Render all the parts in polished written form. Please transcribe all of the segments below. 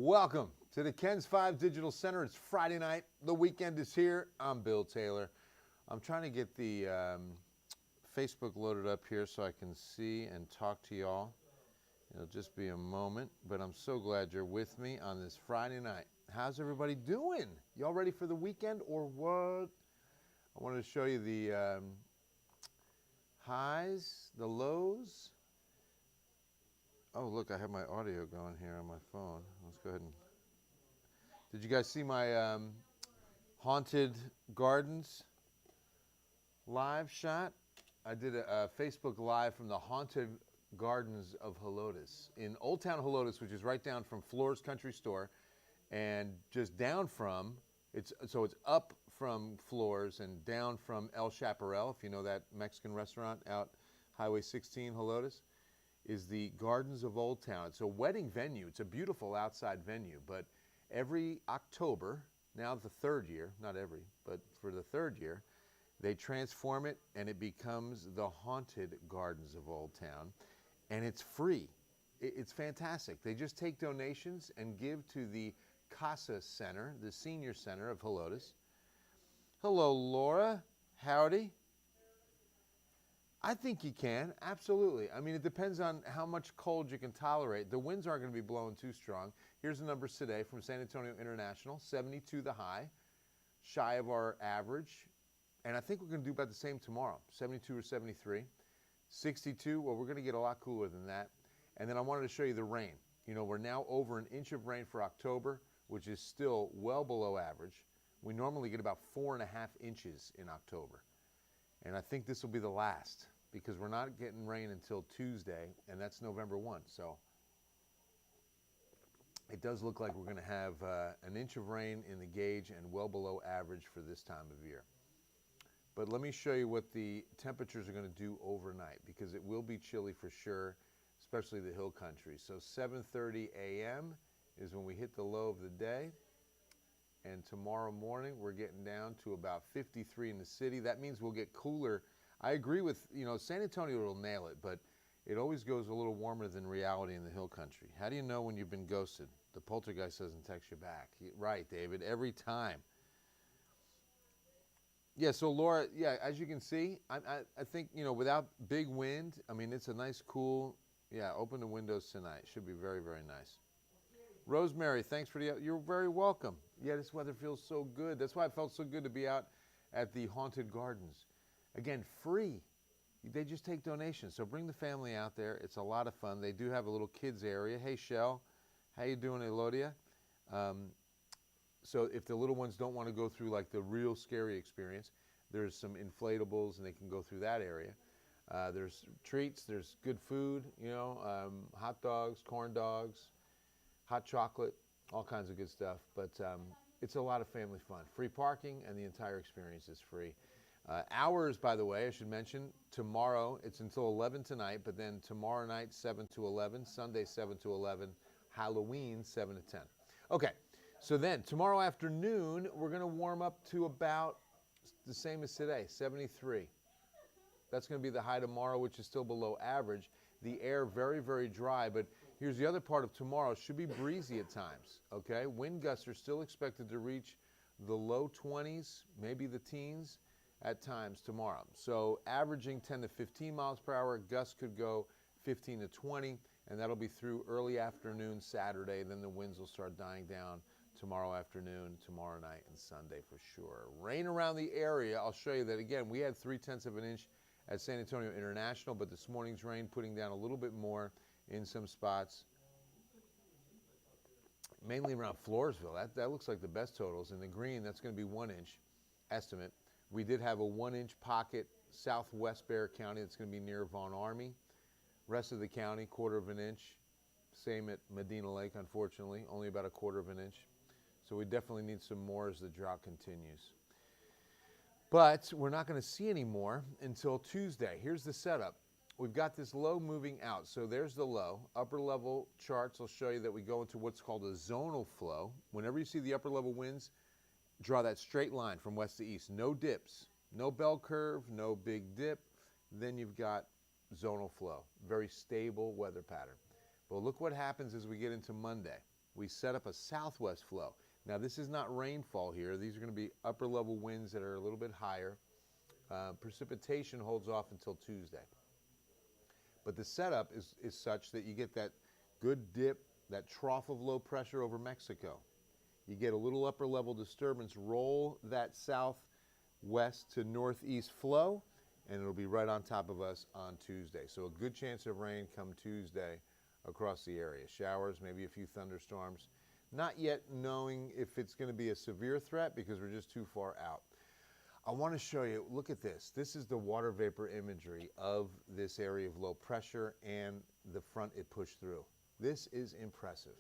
Welcome to the Ken's 5 Digital Center. It's Friday night. The weekend is here. I'm Bill Taylor. I'm trying to get the Facebook loaded up here so I can see and talk to y'all. It'll just be a moment, but I'm so glad you're with me on this Friday night. How's everybody doing? Y'all ready for the weekend or what? I wanted to show you the highs, the lows. Oh, look, I have my audio going here on my phone. Let's go ahead and... Did you guys see my Haunted Gardens live shot? I did a Facebook Live from the Haunted Gardens of Helotes in Old Town Helotes, which is right down from Floor's Country Store, and just down from, it's up from Floor's and down from El Chaparral, if you know that Mexican restaurant out Highway 16, Helotes, is the Gardens of Old Town. It's a wedding venue. It's a beautiful outside venue, but every October, now the third year, not every, but for the third year, they transform it and it becomes the Haunted Gardens of Old Town, and it's free. It's fantastic. They just take donations and give to the Casa Center, the senior center of Helotes. Hello, Laura. Howdy. I think you can, absolutely. I mean, it depends on how much cold you can tolerate. The winds aren't going to be blowing too strong. Here's the numbers today from San Antonio International, 72 the high, shy of our average. And I think we're going to do about the same tomorrow, 72 or 73. 62, well, we're going to get a lot cooler than that. And then I wanted to show you the rain. You know, we're now over an inch of rain for October, which is still well below average. We normally get about 4.5 inches in October. And I think this will be the last, because we're not getting rain until Tuesday, and that's November 1. So it does look like we're going to have an inch of rain in the gauge and well below average for this time of year. But let me show you what the temperatures are going to do overnight, because it will be chilly for sure, especially the hill country. So 7:30 a.m. is when we hit the low of the day. And tomorrow morning, we're getting down to about 53 in the city. That means we'll get cooler. I agree with, San Antonio will nail it, but it always goes a little warmer than reality in the hill country. How do you know when you've been ghosted? The poltergeist doesn't text you back. Right, David, every time. Yeah, so Laura, yeah, as you can see, I think, without big wind, I mean, it's a nice, cool, open the windows tonight. Should be very, very nice. Rosemary, thanks for you're very welcome. Yeah, this weather feels so good. That's why it felt so good to be out at the Haunted Gardens. Again, free. They just take donations. So bring the family out there. It's a lot of fun. They do have a little kids area. Hey, Shell. How you doing, Elodia? So if the little ones don't want to go through like the real scary experience, there's some inflatables and they can go through that area. There's treats. There's good food, hot dogs, corn dogs, hot chocolate, all kinds of good stuff. But it's a lot of family fun. Free parking, and the entire experience is free. Hours, by the way, I should mention, tomorrow, it's until 11 tonight, but then tomorrow night, 7 to 11, Sunday, 7 to 11, Halloween, 7 to 10. Okay, so then tomorrow afternoon, we're going to warm up to about the same as today, 73. That's going to be the high tomorrow, which is still below average. The air very, very dry, but here's the other part of tomorrow. It should be breezy at times, okay? Wind gusts are still expected to reach the low 20s, maybe the teens at times tomorrow. So averaging 10 to 15 miles per hour, gusts could go 15 to 20, and that'll be through early afternoon Saturday. Then the winds will start dying down tomorrow afternoon, tomorrow night, and Sunday for sure. Rain around the area. I'll show you that again. We had 0.3 of an inch at San Antonio International, but this morning's rain putting down a little bit more in some spots, mainly around Floresville. That looks like the best totals. In the green, that's going to be 1 inch estimate. We did have a 1 inch pocket southwest Bexar County that's going to be near Von Army. Rest of the county, 1/4 of an inch. Same at Medina Lake, unfortunately, only about 1/4 of an inch. So we definitely need some more as the drought continues. But we're not going to see any more until Tuesday. Here's the setup. We've got this low moving out. So there's the low. Upper level charts will show you that we go into what's called a zonal flow. Whenever you see the upper level winds, draw that straight line from west to east. No dips, no bell curve, no big dip. Then you've got zonal flow. Very stable weather pattern. But look what happens as we get into Monday. we set up a southwest flow. Now, this is not rainfall here. These are going to be upper level winds that are a little bit higher. Precipitation holds off until Tuesday. But the setup is such that you get that good dip, that trough of low pressure over Mexico. You get a little upper level disturbance, roll that southwest to northeast flow, and it'll be right on top of us on Tuesday. So a good chance of rain come Tuesday across the area. Showers, maybe a few thunderstorms. Not yet knowing if it's going to be a severe threat because we're just too far out. I want to show you, look at this. This is the water vapor imagery of this area of low pressure and the front it pushed through. This is impressive.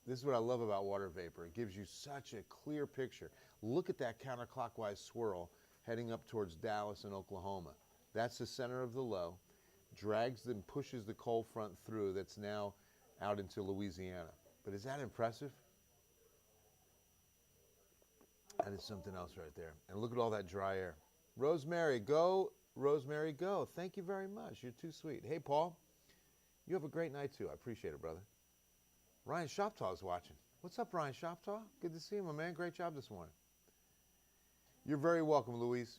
This is what I love about water vapor. It gives you such a clear picture. Look at that counterclockwise swirl heading up towards Dallas and Oklahoma. That's the center of the low. Drags and pushes the cold front through that's now out into Louisiana. But is that impressive? That is something else right there. And look at all that dry air. Rosemary, go. Rosemary, go. Thank you very much. You're too sweet. Hey, Paul, you have a great night, too. I appreciate it, brother. Ryan Shoptaw is watching. What's up, Ryan Shoptaw? Good to see you, my man. Great job this morning. You're very welcome, Louise.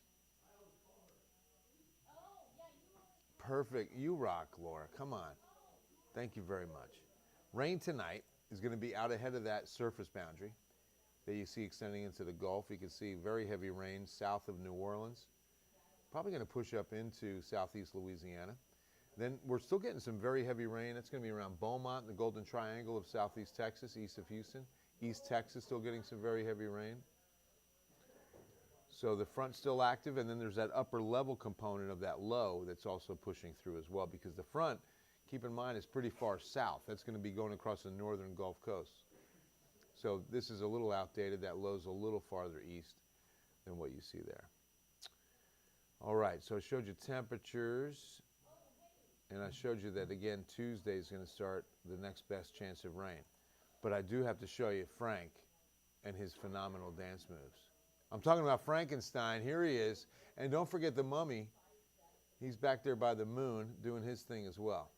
Perfect. You rock, Laura. Come on. Thank you very much. Rain tonight is going to be out ahead of that surface boundary that you see extending into the Gulf. You can see very heavy rain south of New Orleans. Probably going to push up into southeast Louisiana. Then we're still getting some very heavy rain. It's going to be around Beaumont, the Golden Triangle of southeast Texas, east of Houston. East Texas still getting some very heavy rain. So the front's still active, and then there's that upper level component of that low that's also pushing through as well, because the front, keep in mind, is pretty far south. That's going to be going across the northern Gulf Coast. So this is a little outdated. That low's a little farther east than what you see there. All right, so I showed you temperatures, and I showed you that, again, Tuesday is going to start the next best chance of rain. But I do have to show you Frank and his phenomenal dance moves. I'm talking about Frankenstein. Here he is. And don't forget the mummy. He's back there by the moon doing his thing as well.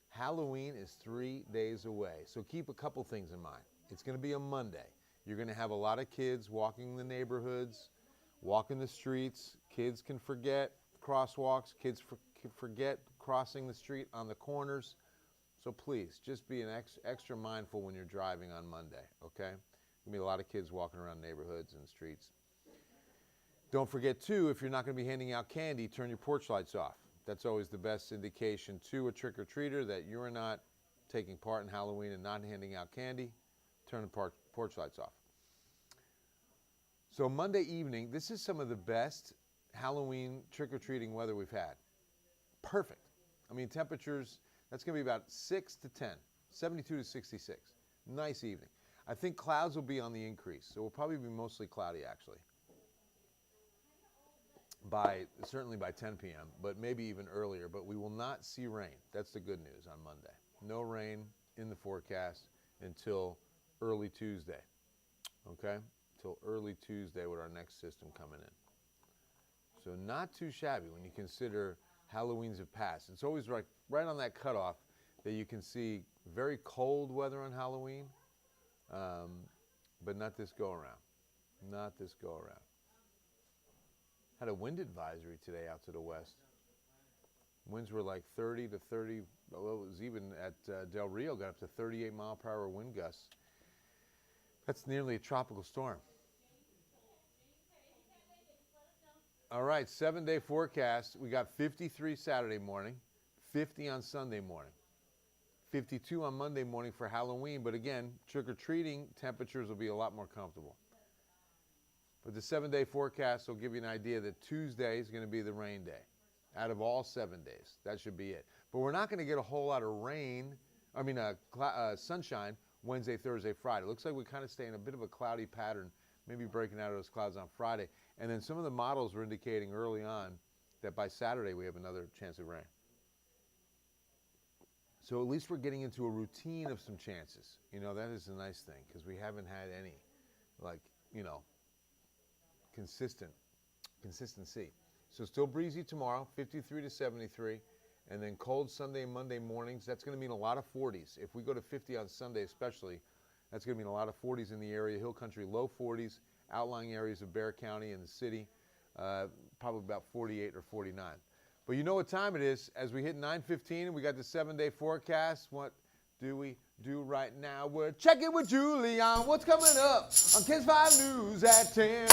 Halloween is 3 days away. So keep a couple things in mind. It's going to be a Monday. You're going to have a lot of kids walking the neighborhoods, walking the streets. Kids can forget crosswalks. Kids forget crossing the street on the corners. So please, just be extra mindful when you're driving on Monday, okay? There's going to be a lot of kids walking around neighborhoods and streets. Don't forget, too, if you're not going to be handing out candy, turn your porch lights off. That's always the best indication to a trick-or-treater that you're not taking part in Halloween and not handing out candy. Turn the porch lights off. So Monday evening, this is some of the best Halloween trick-or-treating weather we've had. Perfect. I mean, temperatures, that's going to be about 6 to 10, 72 to 66. Nice evening. I think clouds will be on the increase, so we'll probably be mostly cloudy, actually. Certainly by 10 p.m., but maybe even earlier. But we will not see rain. That's the good news on Monday. No rain in the forecast until early Tuesday. Okay? Until early Tuesday with our next system coming in. So not too shabby when you consider Halloweens have passed. It's always right on that cutoff that you can see very cold weather on Halloween, but not this go-around. Not this go-around. Had a wind advisory today out to the west. Winds were like 30 to 30, well, it was even at Del Rio, got up to 38 mile per hour wind gusts. That's nearly a tropical storm. All right, 7-day forecast. We got 53 Saturday morning, 50 on Sunday morning, 52 on Monday morning for Halloween. But again, trick-or-treating temperatures will be a lot more comfortable. But the 7-day forecast will give you an idea that Tuesday is going to be the rain day. Out of all 7 days, that should be it. But we're not going to get a whole lot of sunshine Wednesday, Thursday, Friday. It looks like we kind of stay in a bit of a cloudy pattern, maybe breaking out of those clouds on Friday. And then some of the models were indicating early on that by Saturday we have another chance of rain. So at least we're getting into a routine of some chances. You know, that is a nice thing because we haven't had any, consistency. So still breezy tomorrow, 53 to 73, and then cold Sunday and Monday mornings. That's going to mean a lot of 40s. If we go to 50 on Sunday especially, That's going to be in a lot of 40s in the area. Hill country, low 40s. Outlying areas of Bexar County and the city, probably about 48 or 49. But you know what time it is. As we hit 9:15 and we got the 7-day forecast, what do we do right now? We're checking with Julie on what's coming up on KENS 5 News at 10.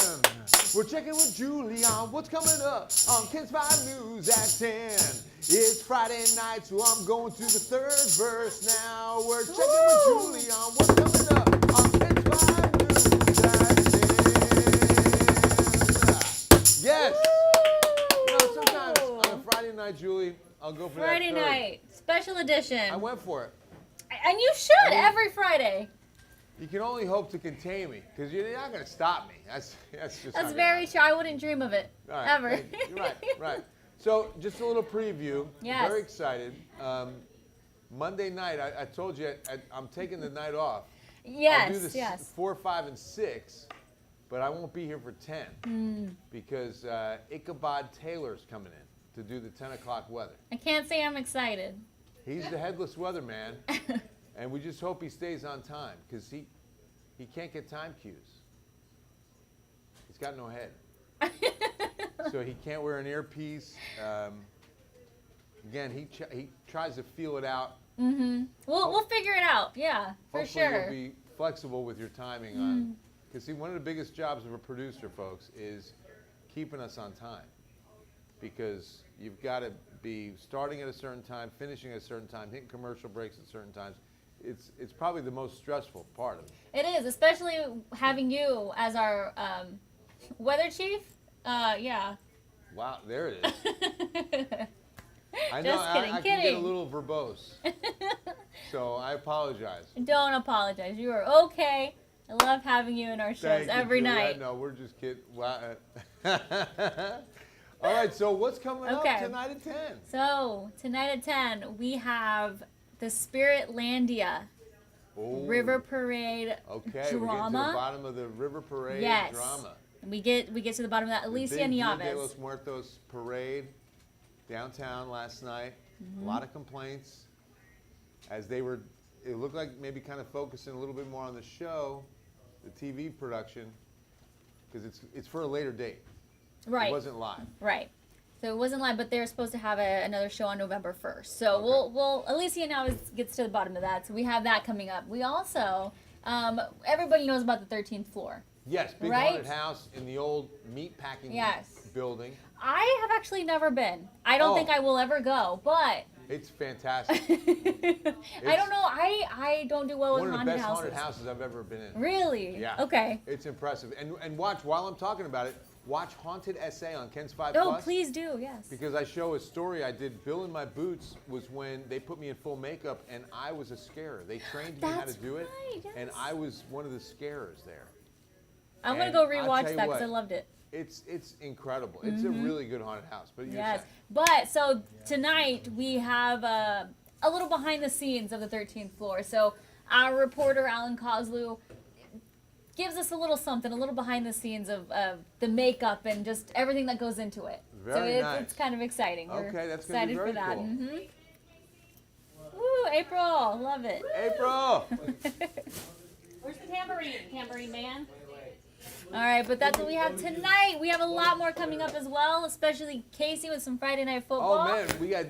We're checking with Julie on what's coming up on KENS 5 News at 10. It's Friday night, so I'm going to the third verse now. We're checking with Julie on what's coming up on KENS 5 News at 10. Yes! You know, sometimes on a Friday night, Julie, I'll go for Friday that third. night, special edition. I went for it. And you should every Friday. You can only hope to contain me because you're not going to stop me. That's just. That's very true. I wouldn't dream of it ever. Right. So just a little preview. Yes. Very excited. Monday night, I told you I'm taking the night off. Yes. I'll do this 4, 5, and 6, but I won't be here for 10 because Ichabod Taylor's coming in to do the 10 o'clock weather. I can't say I'm excited. He's the headless weatherman, and we just hope he stays on time because he can't get time cues. He's got no head. So he can't wear an earpiece. Again, he tries to feel it out. Mm-hmm. We'll figure it out. Yeah, for Hopefully sure. you'll be flexible with your timing on. Because see, one of the biggest jobs of a producer, folks, is keeping us on time. Because you've got to be starting at a certain time, finishing at a certain time, hitting commercial breaks at certain times. It's probably the most stressful part of it. It is, especially having you as our weather chief. Yeah. Wow, there it is. I know Just kidding, I can get a little verbose. So I apologize. Don't apologize. You are okay. I love having you in our shows every night. No, we're just kidding. Wow. All right, so what's coming up tonight at 10? So, tonight at 10, we have the Spiritlandia River Parade drama. drama. We get to the bottom of the River Parade drama. We get to the bottom of that. Alicia Dia de Nieves. los Muertos parade downtown last night. A lot of complaints as it looked like maybe kind of focusing a little bit more on the show, the TV production, because it's for a later date. Right. It wasn't live. Right. So it wasn't live, but they're supposed to have another show on November 1st. So we'll Alicia now gets to the bottom of that. So we have that coming up. We also, everybody knows about the 13th floor. Yes, big haunted house in the old meat packing building. I have actually never been. I don't think I will ever go, but it's fantastic. I don't know. I don't do well with haunted houses. One of the best haunted houses I've ever been in. Really? Yeah. Okay. It's impressive. And watch, while I'm talking about it, watch Haunted SA on KENS 5 Oh, Plus. please do, yes. Because I show a story I did. Bill in My Boots was when they put me in full makeup and I was a scarer. They trained me how to do it. Yes. And I was one of the scarers there. I'm going to go rewatch that because I loved it. It's incredible. It's a really good haunted house. But yes. But so tonight we have a little behind the scenes of the 13th floor. So our reporter Alan Kozlu gives us a little something, a little behind the scenes of the makeup and just everything that goes into it. Very nice. It's kind of exciting. Okay, that's going to be very for that. cool. Mm-hmm. Woo, April, love it. April. Where's the tambourine man? All right, but that's what we have tonight. We have a lot more coming up as well, especially Casey with some Friday Night Football. Oh, man, we got,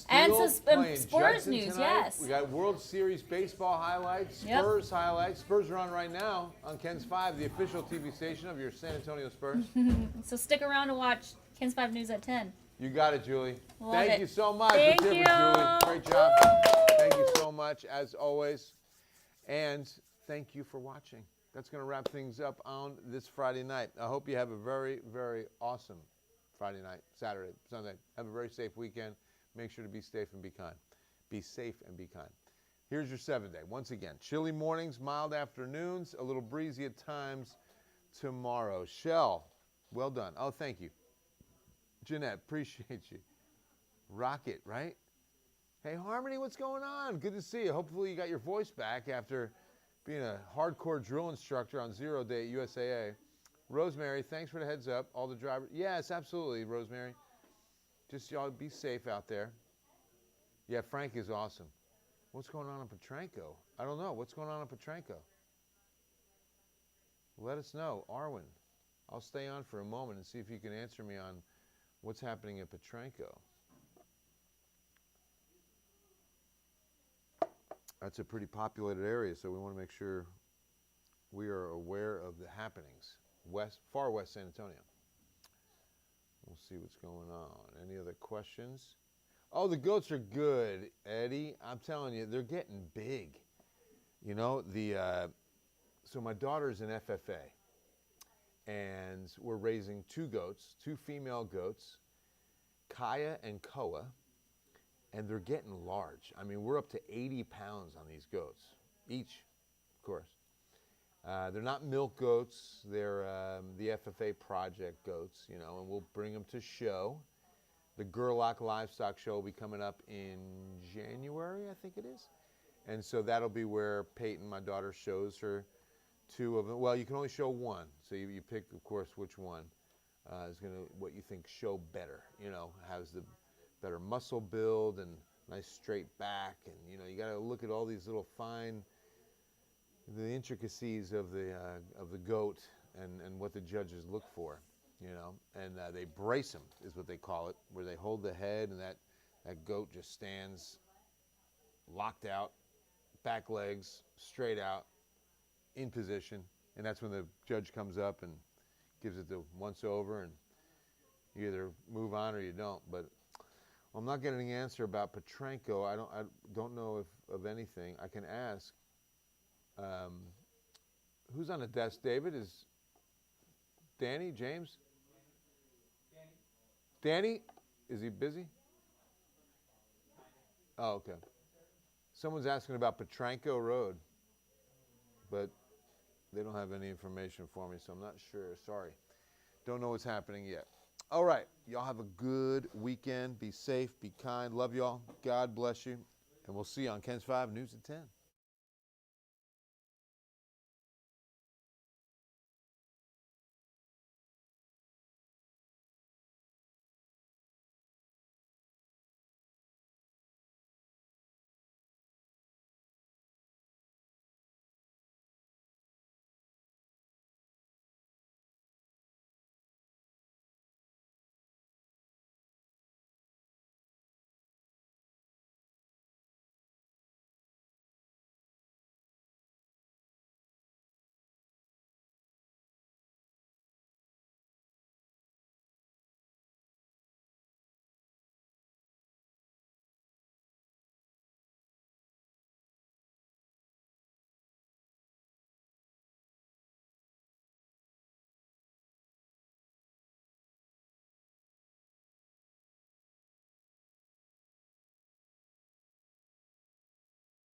and some Spurs news, tonight. yes. We got World Series baseball highlights, Spurs highlights. Spurs are on right now on KENS 5, the official TV station of your San Antonio Spurs. So stick around to watch KENS 5 News at 10. You got it, Julie. Love Thank it. you so much. Thank Julie. Great job. Thank you so much, as always. And thank you for watching. That's going to wrap things up on this Friday night. I hope you have a very, very awesome Friday night, Saturday, Sunday. Have a very safe weekend. Make sure to be safe and be kind. Be safe and be kind. Here's your 7-day. Once again, chilly mornings, mild afternoons, a little breezy at times tomorrow. Shell, well done. Oh, thank you. Jeanette, appreciate you. Rocket, right? Hey, Harmony, what's going on? Good to see you. Hopefully you got your voice back after being a hardcore drill instructor on 0 day at USAA. Rosemary, thanks for the heads up. All the drivers. Yes, absolutely, Rosemary. Just y'all be safe out there. Yeah, Frank is awesome. What's going on in Petranco? I don't know. What's going on in Petranco? let us know. Arwen, I'll stay on for a moment and see if you can answer me on what's happening at Petrenko. That's a pretty populated area, so we want to make sure we are aware of the happenings. Far west San Antonio. We'll see what's going on. Any other questions? Oh, the goats are good, Eddie. I'm telling you, they're getting big. You know, so my daughter's an FFA, and we're raising two goats, two female goats, Kaya and Koa, and they're getting large. I mean, we're up to 80 pounds on these goats, each, of course. They're not milk goats. They're the FFA project goats, you know, and we'll bring them to show. The Gerlach Livestock Show will be coming up in January, I think it is. And so that'll be where Peyton, my daughter, shows her two of them. Well, you can only show one, so you pick, of course, which one is going to, what you think show better, you know, has the better muscle build and nice straight back. And, you know, you got to look at all these little fine, the intricacies of the goat and what the judges look for, you know. And they brace them, is what they call it, where they hold the head and that goat just stands locked out, back legs straight out, in position, and that's when the judge comes up and gives it the once over, and you either move on or you don't. But I'm not getting an answer about Petrenko. I don't know of anything. I can ask. Who's on the desk, David? Is Danny, James? Danny? Is he busy? Oh, okay. Someone's asking about Petrenko Road, but they don't have any information for me, so I'm not sure. Sorry. Don't know what's happening yet. All right. Y'all have a good weekend. Be safe. Be kind. Love y'all. God bless you. And we'll see you on Ken's 5 News at 10.